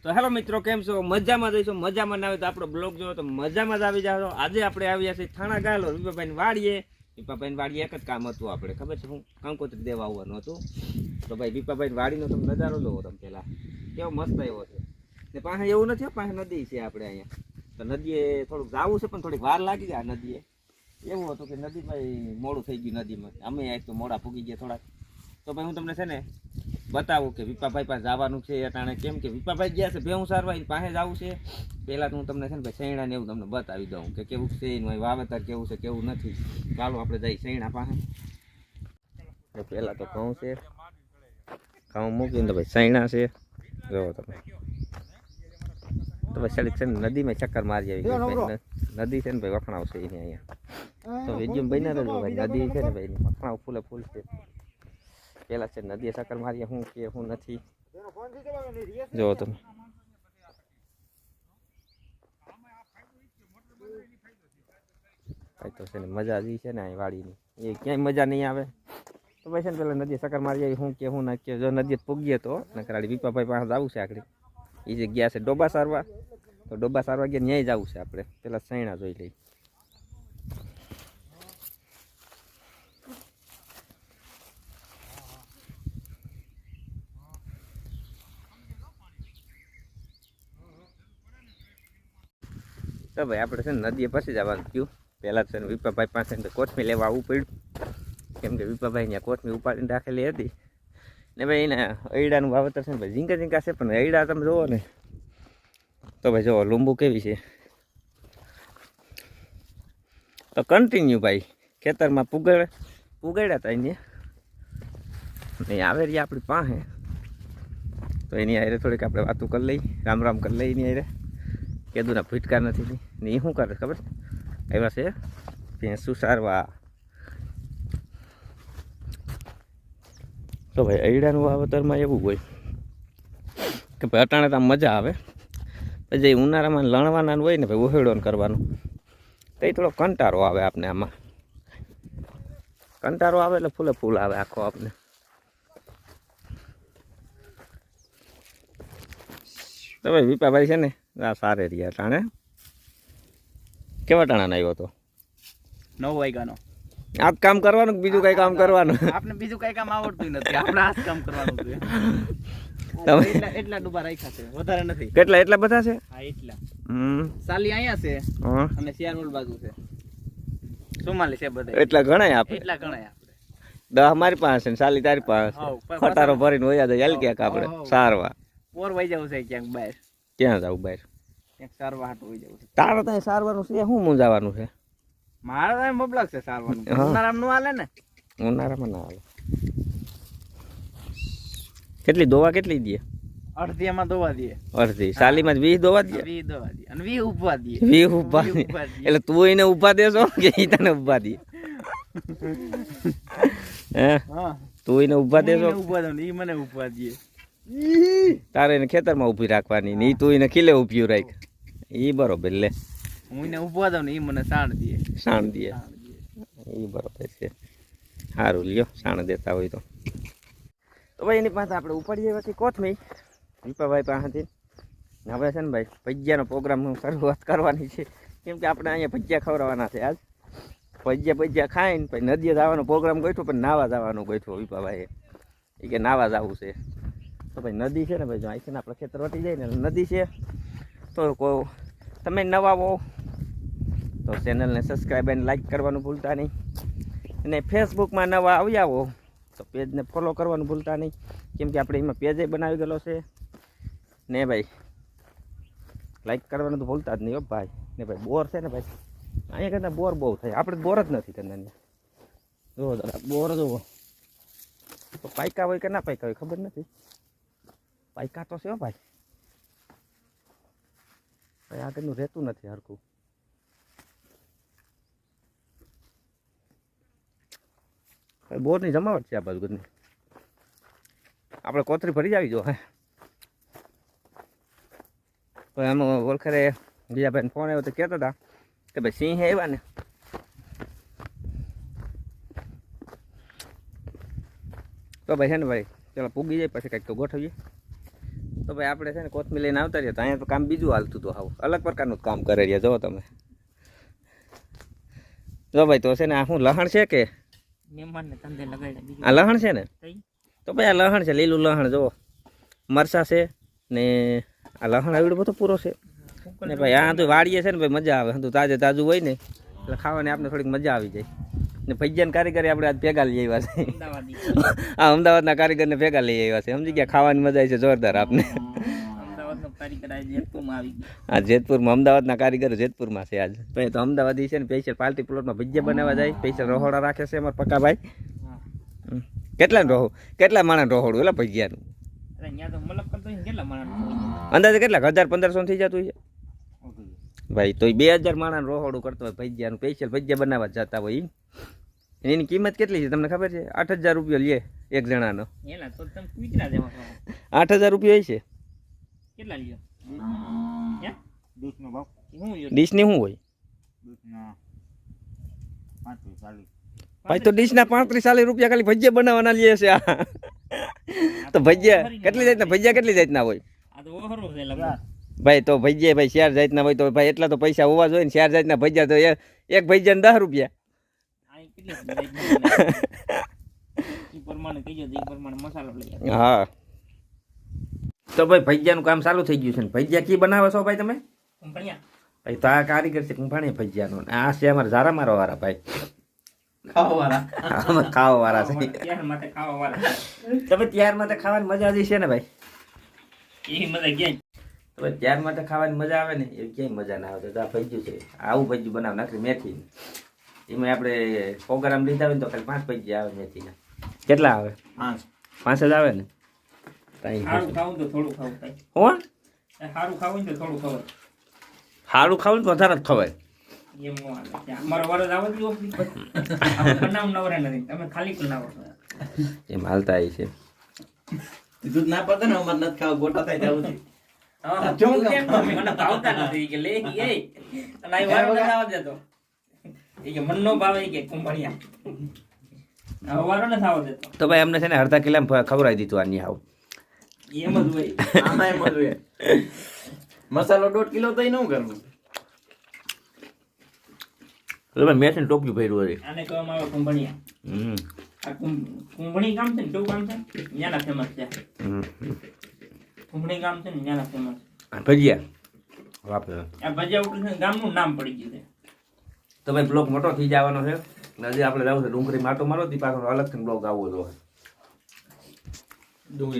તો હેલો મિત્રો, કેમ છો? મજામાં જઈશું. મજામાં ના આવે તો આપણો બ્લોગ જોવો તો મજામાં જ આવી જાવ. આજે આપણે આવ્યા છીએ થાણા ગાલો વિપાભાઈની વાડીએ. વિપાભાઈની વાડીએ એક જ કામ હતું, આપણે ખબર છે, હું કંકોત્રી દેવા આવવાનું હતું. તો ભાઈ વિપાભાઈની વાડીનો તમે નજારો જોવો તમે પહેલાં, કેવો મસ્ત આવ્યો છે. ને પાસે એવું નથી, પાસે નદી છે આપણે અહીંયા. તો નદીએ થોડુંક જવું છે, પણ થોડીક વાર લાગી જાય. આ નદીએ એવું હતું કે નદીમાં મોડું થઈ ગયું. નદીમાં અમે આજ તો મોડા પૂગી ગયા થોડાક. તો ભાઈ હું તમને છે ને બતાવું કે વિપાભાઈ પાસે જવાનું છે અટાણે. કેમ કે વિપાભાઈ ગયા છે ભેહું સારવા, એની પાસે જવું છે. પહેલાં તો હું તમને છે ને ભાઈ સૈણા ને એવું તમને બતાવી દઉં કે કેવું છે એનું વાવેતર, કેવું છે કેવું નથી. ચાલો આપણે જઈ સૈણા પાસે. પહેલાં તો ઘઉં છે, ઘઉં મૂકીને તો ભાઈ સૈણા છે. જોવો તમે તો ભાઈ સડી છે ને નદીમાં ચક્કર મારી આવી. નદી છે ને ભાઈ વખણાવશે એને અહીંયા. તો વિડીયો બન્યા રહેજો ભાઈ. નદી છે ને ભાઈ વખણાવ ફૂલે ફૂલ છે. પેલા છે નદીએ ચક્કર મારીએ, હું કે હું નથી. જો તમે તો છે ને મજા જ છે ને અહીં વાડીની, એ ક્યાંય મજા નહીં આવે. તો ભાઈ છે ને પેલા નદીએ ચક્કર મારી આવી, હું કે હું ના કે. જો નદીએ પૂગીએ તો નકરાડી વિપાભાઈ પાસે જવું છે આખડી. એ જે ગયા છે ડોબા સારવા, તો ડોબા સારવા ગયા ન્યાય જવું છે આપણે. પેલા સૈણા જોઈ લઈ. તો ભાઈ આપણે છે ને નદીએ પછી જવાનું થયું. પહેલાં છે ને વિપાભાઈ પાસે કોથમી લેવા આવવું પડ્યું. કેમ કે વિપાભાઈ ત્યાં કોથમી ઉપાડીને રાખેલી હતી ને ભાઈ એને અયડાનું વાવેતર છે ને ભાઈ ઝીંકા ઝીંકા છે, પણ અયડા તમે જુઓ ને તો ભાઈ જુઓ લીંબુ કેવી છે. તો કન્ટિન્યુ ભાઈ ખેતરમાં પુગાડ્યા હતા એને નહીં આવે રહી આપણી પાસે. તો એની આરે થોડીક આપણે વાતું કરી લઈ, રામ રામ કરી લઈ. એની આરે કીધું ના ફૂટકાર નથી ને એ શું કરે ખબર આવ્યા છે ભેંસું સારવા. તો ભાઈ અયડાનું વાવેતરમાં એવું હોય કે ભાઈ અટાણે તો મજા આવે. પછી ઉનાળામાં લણવાના હોય ને ભાઈ ઓહેડોન કરવાનું, તો એ થોડો કંટાળો આવે આપણે. આમાં કંટાળો આવે એટલે ફૂલે ફૂલ આવે આખો આપણે. તો ભાઈ વિપાભાઈ છે ને આ સારે રહ્યા ટાણે. કેવા ટાણા આવ્યો હતો? 9 વાગ્યાનો. આ કામ કરવાનું, બીજું કઈ કામ કરવાનું? આપણે બીજું કઈ કામ આવડતું નથી, આપણે આ જ કામ કરવાનું છે. એટલા ડૂબા રાખ્યા છે, વધારે નથી. કેટલા એટલા બધા છે? હા એટલા. સાલી અહીંયા છે અને શિયાળોલ બાજુ છે. 44 છે બધા. એટલા ગણાય આપણે. એટલા ગણાય આપણે. 10 મારી પાસે ને સાલી તારી પાસે. ખટારો ભરીને વયા જાય હાલ ક્યાંક આપણે સારવા. પોર વઈ જવું છે ક્યાંક બહાર. ક્યાં જવું બહાર? ક્યાંક સારવા હાટું વઈ જવું છે. તારે ત્યાં સારવાનું છે, શું મૂંઝાવાનું છે? મારે તો મબલક છે સારવાનું. ઉનાળામાં નું હાલે ને? ઉનાળામાં ના હાલે. કેટલી દોવા કેટલી દે? અડધી એમાં દોવા દે. અડધી સાલીમાં 20 દોવા દે. 20 દોવા દે અને 20 ઉભા દે. 20 ઉભા દે. એટલે તું એને ઉભા દેશો કે ઈ તને ઉભા દે? હે હા, તું એને ઉભા દેશો? ઉભા દો ઈ મને ઉભા દે. તારે એને ખેતરમાં ઊભી રાખવાની ને ઈ તું એને કિલ્લે ઊભી રાખ. ઈ બરોબર. લે હું એને ઉભા દઉં ને ઈ મને સાણ દે. સાણ દે ઈ બરોબર છે. સારું લ્યો, સાણ દેતા હોય તો. તો ભાઈ એની પાસે આપણે ઉપાડી આવ્યા છીએ કોથમી વિપાભાઈ પાસેથી. હવે છે ને ભાઈ ભજીયાનો પ્રોગ્રામ શરૂઆત કરવાની છે. કેમ કે આપણે અહીંયા ભજીયા ખવડાવવાના છે આજ. ભજીયા ખાઈને પછી નદીએ જવાનો પ્રોગ્રામ ગોઠવો, પણ નાવા જવાનું ગોઠવો વિપાભાઈએ. એ કે નાવા જવું છે. તો ભાઈ નદી છે ને ભાઈ, જો અહીંથી આપણે ખેતર વટી જાય ને નદી છે. તો તમે નવા હો તો ચેનલને સબસ્ક્રાઈબ અને લાઈક કરવાનું ભૂલતા નહીં. અને ફેસબુકમાં નવા આવ્યા હો તો પેજને ફોલો કરવાનું ભૂલતા નહીં. કેમ કે આપણે એમાં પેજે બનાવી ગયેલો છે ને ભાઈ. લાઈક કરવાનું તો ભૂલતા જ નહીં હો ભાઈ. ને ભાઈ બોર છે ને ભાઈ, અહીંયા કરતાં બોર બહુ થાય. આપણે બોર જ નથી કરતા. જુઓ દાદા બોર જુઓ. તો પાયકા હોય કે ના પાયકા હોય ખબર નથી. પાયકા તો છે હો ભાઈ. ભાઈ આગળનું રહેતું નથી હરખું. બોરની જમાવટ છે આ બાજુ ઘરની. આપણે કોથરી ભરી આવી જો. હે આમાં ઓળખરે બીજા ભાઈને ફોન આવ્યો તો કહેતા હતા કે ભાઈ સિંહ આવ્યા ને. તો ભાઈ છે ને ભાઈ ચાલો પૂગી જાય પછી કંઈક તો ગોઠવીએ. તો ભાઈ આપણે છે ને કોથમીર લઈને આવતા રહ્યા તો અહીંયા તો કામ બીજું હાલતું હતું આવું અલગ પ્રકારનું કામ કરે રહ્યા જો તમે જો ભાઈ તો છે ને આ શું લહણ છે કે આ લહણ છે ને તો ભાઈ આ લહણ છે લીલું લહણ જુઓ મરચાં છે ને આ લહણ આવડું બધું પૂરો છે ને ભાઈ આ તો વાડીએ છે ને ભાઈ મજા આવે તો તાજે તાજું હોય ને એટલે ખાવાની આપણે થોડીક મજા આવી જાય ને ભજીયાના કારીગરે આપણે આજ ભેગા લઈ આવ્યા છે હા અમદાવાદના કારીગરને ભેગા લઈ આવ્યા છે સમજી ગયા ખાવાની મજા આવી છે જોરદાર આપને હા જેતપુરમાં અમદાવાદના કારીગરો જેતપુરમાં છે આજ ભાઈ તો અમદાવાદી છે ને સ્પેશિયલ પાર્ટી પ્લોટમાં ભજીયા બનાવવા જાય સ્પેશિયલ રહોડા રાખે છે અમારા પક્કાભાઈ કેટલા માણસ રહોડું એટલે ભજીયાનું અંદાજે કેટલા 1000-1500 થઈ જતું છે ભાઈ તો 2000 માણસ રહોડું કરતો હોય ભજીયાનું સ્પેશિયલ ભજીયા બનાવવા જતા હોય એની કિંમત કેટલી છે તમને ખબર છે 8000 રૂપિયા લે એક જણાનો 8000 રૂપિયા હોય છે કેટલા લ્યો ડીશની શું હોય ભાઈ તો ડીશના 35-40 રૂપિયા ખાલી ભજીયા બનાવવાના લે છે તો ભજીયા કેટલી જાતના હોય ભાઈ તો ભજીયા ભાઈ 4 જાતના હોય તો ભાઈ એટલા તો પૈસા હોવા જોઈએ ને 4 જાતના ભજીયા તો એક ભજીયાને 10 રૂપિયા હા તો ભાઈ ભજીયાનું કામ ચાલુ થઈ ગયું છે ને ભજીયા કી બનાવો છો ભાઈ તમે ભાઈ તો આ કારીગર છે કુંભાણી ભજીયાનો આ છે અમારા ઝારા મારો વાળા ભાઈ ખાવા વાળા છે તમે ત્યાર માટે ખાવાની મજા આવી છે ને ભાઈ તો ત્યાર માટે ખાવાની મજા આવે ને એ ક્યાંય મજા ના આવે તો આ ભજીયું છે આવું ભજીયું બનાવ નાખી મેથી એમાં આપણે 100 ગ્રામ લીધા હોય ને તો ખાલી 5 ભજીયા આવે મેથીના કેટલા આવે 5 જ આવે ને સારું ખાવું તો વધારે જ ખવાય એમ હાલતા આવી છે દૂધ ના પતે ને અમારે નથી ખાવા ગોટા થાય જવું તો ભાઈ અમને છે ને અડધા કિલો ખવડાવી દીધું આની આવું એમ જ હોય મસાલો 1.5 કિલો તો ન કરવું મેં છે ને ટોપિયું ભર્યું હતી આને કહેવામાં આવે કુંભણિયા આ કુંભણી ગામ છે ને કેવું ગામ છે ત્યાંના ફેમસ છે કુંભણી ગામ છે ને ત્યાંના ફેમસ ભજીયા વાપરે આ ભજીયા ઉપર ગામનું નામ પડી ગયું છે તો ભાઈ બ્લોગ મોટો થઈ જવાનો છે હજી આપણે જવું છે ડુંગળી માટો મારો તી પાછો અલગથી બ્લોગ આવવો જોઈએ